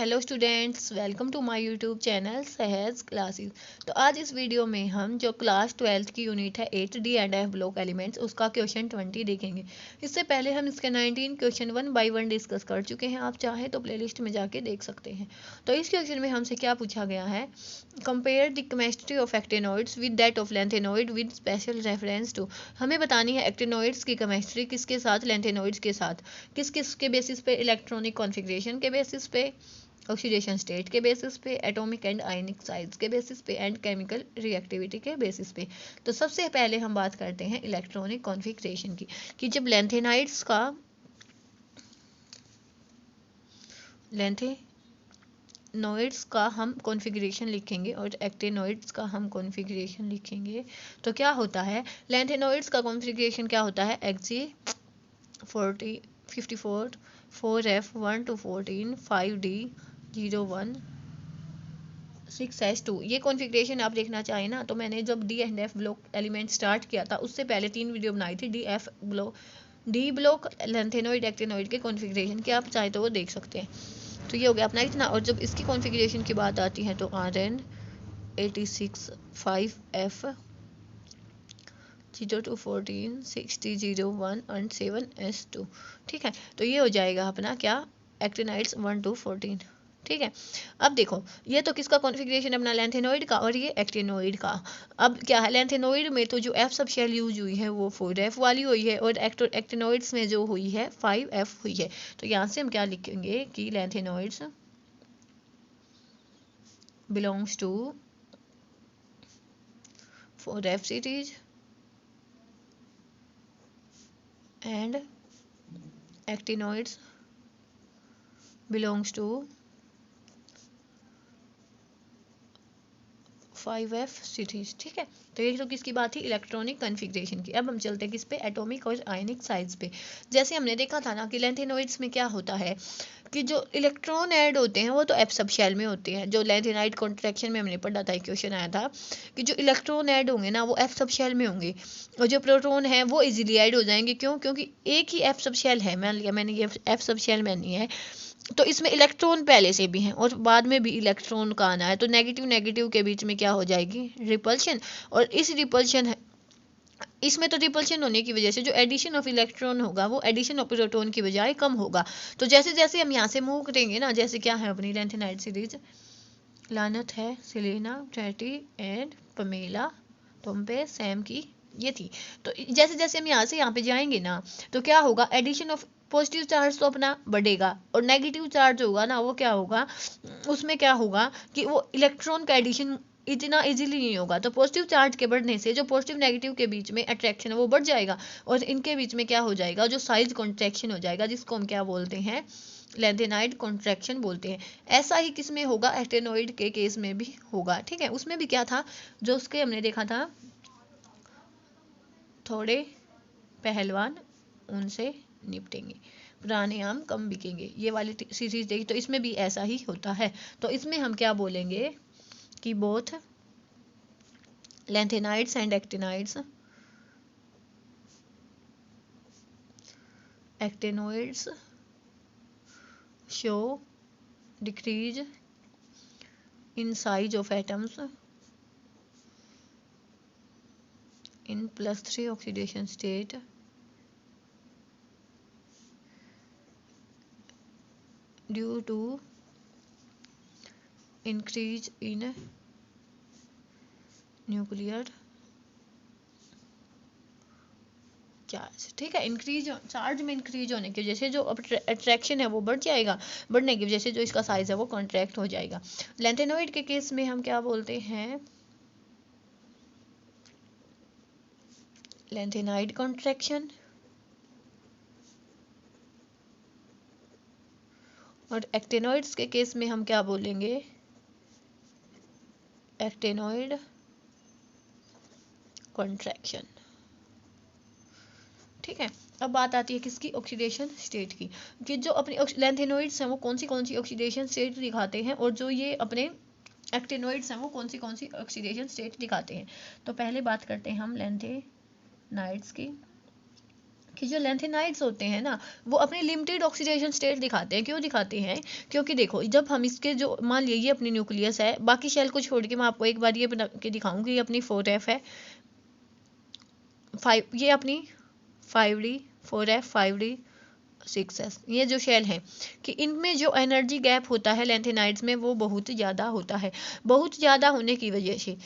Hello students, welcome to my YouTube channel Sahaj classes. तो आज इस वीडियो में हम जो क्लास 12th की यूनिट है 8D and F block elements उसका क्वेश्चन 20 देखेंगे। इससे पहले हम इसके 19 क्वेश्चन 1 बाय 1 डिस्कस कर चुके हैं। आप चाहें तो प्लेलिस्ट में जाके देख सकते हैं। तो इस क्वेश्चन में हमसे क्या पूछा गया है, compare the chemistry of actinoids with that of lanthanoid with special reference to. हमें बतानी है एक्टिनोइड्स की केमिस्ट्री किसके साथ, लेंथेनोइड्स के साथ, किस किस के बेसिस पे, इलेक्ट्रॉनिक कॉन्फ़िगरेशन के बेसिस पे, ऑक्सीडेशन स्टेट के बेसिस पे, एटॉमिक एंड आयनिक साइज के बेसिस पे एंड केमिकल रिएक्टिविटी के बेसिस पे। तो सबसे पहले हम बात करते हैं इलेक्ट्रॉनिक कॉन्फ़िगरेशन की, कि जब लेंथेनोइड्स का हम कॉन्फ़िगरेशन लिखेंगे और एक्टिनोइड्स का हम कॉन्फ़िगरेशन लिखेंगे तो क्या होता है, लेंथेनोइड्स का कॉन्फ़िगरेशन क्या होता है, Xg 54 4f 1 to 14 5d 01 6s2। ये कॉन्फ़िगरेशन आप देखना चाहें ना तो मैंने जब D and F block element start किया था उससे पहले 3 वीडियो बनाई थी डी ब्लॉक लेंथेनोइड एक्टिनोइड के कॉन्फ़िगरेशन के, आप चाहे तो वो देख सकते हैं। तो ये हो गया अपना इतना। और जब इसकी कॉन्फ़िगरेशन की बात आती है तो Rn 86 5f 0 to 14 60 01 and 7s2। ठीक है, तो ये हो जाएगा अपना क्या, एक्टिनाइड्स 1 to 14। ठीक है, अब देखो ये तो किसका कॉन्फ़िगरेशन, अपना लेंथेनोइड का, और ये एक्टिनोइड का। अब क्या है, लेंथेनोइड में तो जो एफ सब शेल यूज हुई है वो 4f वाली हुई है और एक्टिनोइड्स में जो हुई है 5f हुई है। तो यहाँ से हम क्या लिखेंगे कि lanthanoids belongs to 4f series and actinoids belongs to 5f series. ठीक है, तो ये तो किसकी बात थी, इलेक्ट्रॉनिक कॉन्फ़िगरेशन की। अब हम चलते हैं किस पे, एटॉमिक और आयनिक साइज पे। जैसे हमने देखा था ना कि लेंथेनोइड्स में क्या होता है कि जो इलेक्ट्रॉन ऐड होते हैं वो तो एफ सब शेल में होते हैं। जो लेंथेनाइड कॉन्ट्रैक्शन में हमने पढ़ा था, एक क्वेश्चन आया था कि जो इलेक्ट्रॉन ऐड होंगे ना वो एफ सब शेल में होंगे और जो प्रोटॉन है वो इजीली ऐड हो जाएंगे। क्यों? क्योंकि एक ही एफ सब शेल है, मान लिया मैंने ये एफ सब शेल में नहीं है तो इसमें इलेक्ट्रॉन पहले से भी हैं और बाद में भी इलेक्ट्रॉन का आना है, तो नेगेटिव नेगेटिव के बीच में क्या हो जाएगी, रिपल्शन। और इस रिपल्शन, इसमें तो रिपल्शन होने की वजह से जो एडिशन ऑफ इलेक्ट्रॉन होगा वो एडिशन ऑफ प्रोटॉन की बजाय कम होगा। तो जैसे जैसे हम यहाँ से मूव करेंगे ना, जैसे क्या है अपनी लेंथेनाइड सीरीज, लानत है Selena ट्रैटी and Pamela Tompe Sam की ये थी। तो जैसे जैसे हम यहाँ से यहाँ पे जाएंगे ना तो क्या होगा, एडिशन ऑफ पॉजिटिव चार्ज तो अपना बढ़ेगा और नेगेटिव चार्ज होगा ना वो क्या होगा, उसमें क्या होगा कि वो इलेक्ट्रॉन का एडिशन इतना इजीली नहीं होगा। तो पॉजिटिव चार्ज के बढ़ने से जो पॉजिटिव नेगेटिव के बीच में अट्रैक्शन है वो बढ़ जाएगा और इनके बीच में क्या हो जाएगा, जो साइज कॉन्ट्रैक्शन हो जाएगा जिसको हम क्या बोलते हैं, लेंथेनाइड कॉन्ट्रैक्शन बोलते हैं। ऐसा ही किस में होगा, एक्टिनोइड के केस में भी होगा। ठीक है, उसमें भी क्या था, जो उसके हमने देखा था थोड़े पहलवान उनसे निपटेंगे, पुराने आम कम बिकेंगे, ये वाली सीरीज देखी तो इसमें भी ऐसा ही होता है। तो इसमें हम क्या बोलेंगे कि both lanthanides and actinoids show decrease in size of atoms in +3 oxidation state due to increase in nuclear charge. ठीक है, इंक्रीज चार्ज में इंक्रीज होने की वजह से जो अट्रैक्शन है वो बढ़ जाएगा, बढ़ने की वजह से जो इसका साइज है वो कॉन्ट्रैक्ट हो जाएगा। लेंथेनोइड के केस में हम क्या बोलते हैं, लेंथेनाइड कॉन्ट्रैक्शन, और एक्टिनोइड्स के केस में हम क्या बोलेंगे, एक्टिनोइड कॉन्ट्रैक्शन। ठीक है, अब बात आती है किसकी, ऑक्सीडेशन स्टेट की, कि जो अपने लेंथेनोइड्स हैं वो कौन सी ऑक्सीडेशन स्टेट दिखाते हैं और जो ये अपने एक्टिनोइड्स हैं वो कौन सी ऑक्सीडेशन स्टेट दिखाते हैं। तो पहले बात करते हैं हम लेंथेनाइड्स की, कि जो लैंथेनाइड्स होते हैं ना वो अपनी लिमिटेड ऑक्सीडेशन स्टेट दिखाते हैं। क्यों दिखाते हैं? क्योंकि देखो जब हम इसके जो मान लीजिए ये अपनी न्यूक्लियस है, बाकी शेल को छोड़ के मैं आपको एक बार ये बना के दिखाऊंगी, ये अपनी 4f है, 5 ये अपनी 5d 4f 5d 6s, ये जो शेल हैं कि इनमें जो एनर्जी गैप होता है लैंथेनाइड्स में वो बहुत ज़्यादा होता है। बहुत ज़्यादा होने की वजह से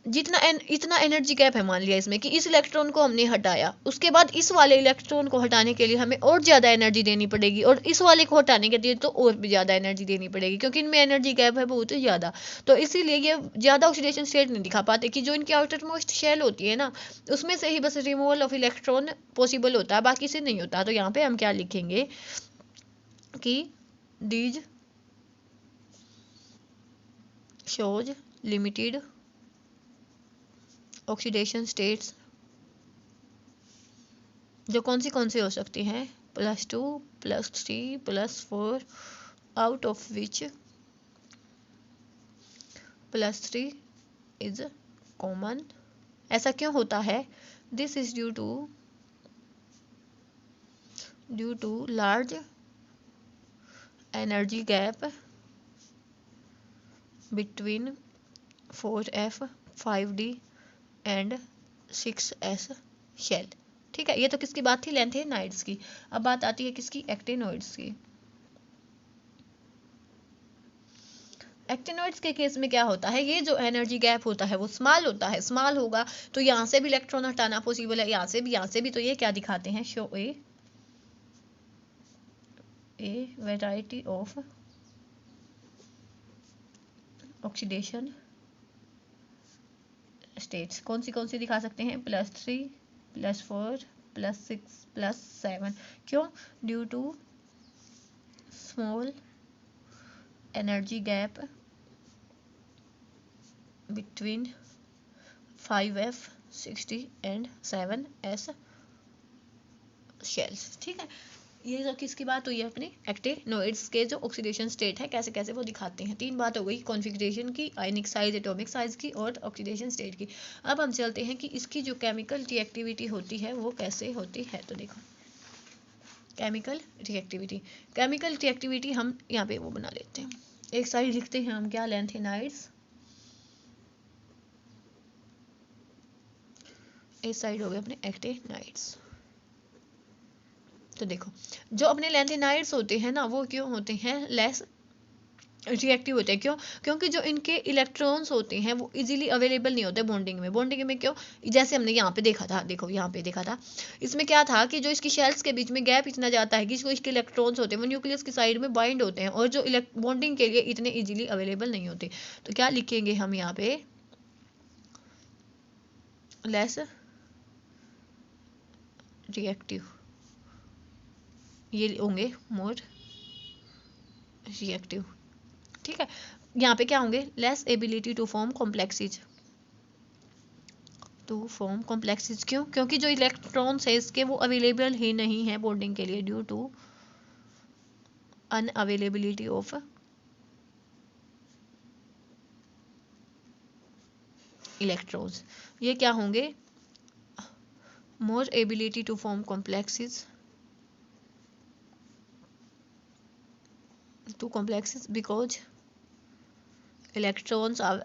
इतना एनर्जी गैप है मान लिया इसमें कि इस इलेक्ट्रॉन को हमने हटाया, उसके बाद इस वाले इलेक्ट्रॉन को हटाने के लिए हमें और ज़्यादा एनर्जी देनी पड़ेगी, और इस वाले को हटाने के लिए तो और भी ज़्यादा एनर्जी देनी पड़ेगी, क्योंकि इनमें एनर्जी गैप है बहुत ज़्यादा। तो इसीलिए ये ज़्यादा ऑक्सीडेशन स्टेट नहीं दिखा पाते कि जो इनकी आउटर मोस्ट शेल होती है ना उसमें से ही बस रिमूवल ऑफ इलेक्ट्रॉन पॉसिबल होता है, बाकी से नहीं होता। तो यहाँ पर हम क्या लिखेंगे कि these shows limited oxidation states, जो कौन सी हो सकती हैं, +2 +3 +4, out of which +3 is common. ऐसा क्यों होता है? This is due to large energy gap between 4f 5d and 6s shell. ठीक है, ये तो किसकी बात थी? लैंथेनाइड्स की। अब बात आती है किसकी? एक्टिनोइड्स की। एक्टिनोइड्स के केस में क्या होता है, ये जो एनर्जी गैप होता है वो स्मॉल होता है। स्मॉल होगा तो यहाँ से भी इलेक्ट्रॉन हटाना पॉसिबल है, यहाँ से भी। तो ये क्या दिखाते हैं? Show A variety of oxidation states. कौन सी दिखा सकते हैं? +3 +4 +6 +7। क्यों? Due to small energy gap between 5f 60 and 7s shells. ठीक है, ये जो किसकी बात हुई है? अपने एक्टिनोइड्स के जो ऑक्सीडेशन स्टेट है कैसे कैसे वो दिखाते हैं। 3 बात हो गई, कॉन्फ़िगरेशन की, आयनिक साइज, एटॉमिक साइज की और ऑक्सीडेशन स्टेट की। अब हम चलते हैं कि इसकी जो केमिकल रिएक्टिविटी होती है वो कैसे होती है। तो देखो केमिकल रिएक्टिविटी हम यहाँ पे वो बना लेते हैं, एक साइड लिखते हैं हम क्या? लैंथेनाइड्स, इस साइड हो गए अपने एक्टिनाइड्स। तो देखो जो अपने लैंथेनाइड्स होते हैं ना वो क्यों होते हैं? लेस रिएक्टिव होते हैं। क्यों? क्योंकि जो इनके इलेक्ट्रॉन्स होते हैं वो इजीली अवेलेबल नहीं होते बॉन्डिंग में। क्यों? जैसे हमने यहाँ पे देखा था, देखो यहाँ पे देखा था, इसमें क्या था कि जो इसकी शेल्स के बीच में गैप इतना जाता है कि जो इसके इलेक्ट्रॉन्स होते हैं वो न्यूक्लियस की साइड में बाइंड होते हैं और जो बॉन्डिंग के लिए इतने इजीली अवेलेबल नहीं होते। तो क्या लिखेंगे हम यहाँ पे? लेस रिएक्टिव, ये होंगे मोर रिएक्टिव। ठीक है, यहाँ पे क्या होंगे? Less ability to form complexes, क्यों? क्योंकि जो इलेक्ट्रॉन्स है इसके वो अवेलेबल ही नहीं है बॉन्डिंग के लिए, due to unavailability of electrons. ये क्या होंगे? More ability to form complexes because electrons are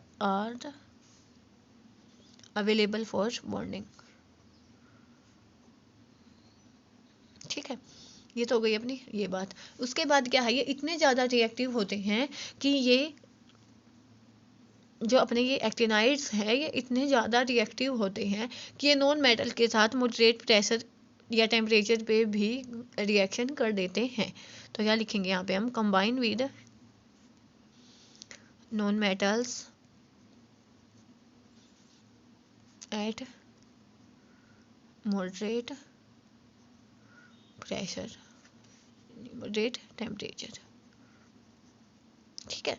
available for bonding। ठीक है, ये तो हो गई अपनी ये बात। उसके बाद क्या है, ये इतने ज़्यादा रिएक्टिव होते हैं कि ये जो अपने ये एक्टिनाइड्स हैं ये इतने ज़्यादा रिएक्टिव होते हैं कि ये नॉन मेटल के साथ मॉडरेट प्रेशर या टेम्परेचर पे भी रिएक्शन कर देते हैं। तो क्या लिखेंगे यहाँ पे हम? Combine with non metals eight moderate pressure, moderate temperature. ठीक है,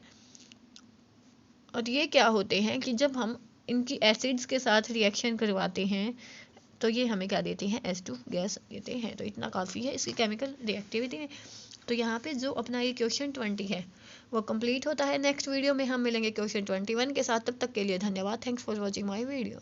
और ये क्या होते हैं कि जब हम इनकी एसिड्स के साथ रिएक्शन करवाते हैं तो ये हमें क्या देते हैं? H2 गैस देते हैं। तो इतना काफ़ी है इसकी केमिकल रिएक्टिविटी में। तो यहाँ पे जो अपना ये क्वेश्चन 20 है वो कंप्लीट होता है। नेक्स्ट वीडियो में हम मिलेंगे क्वेश्चन 21 के साथ। तब तक के लिए धन्यवाद। Thanks for watching my video.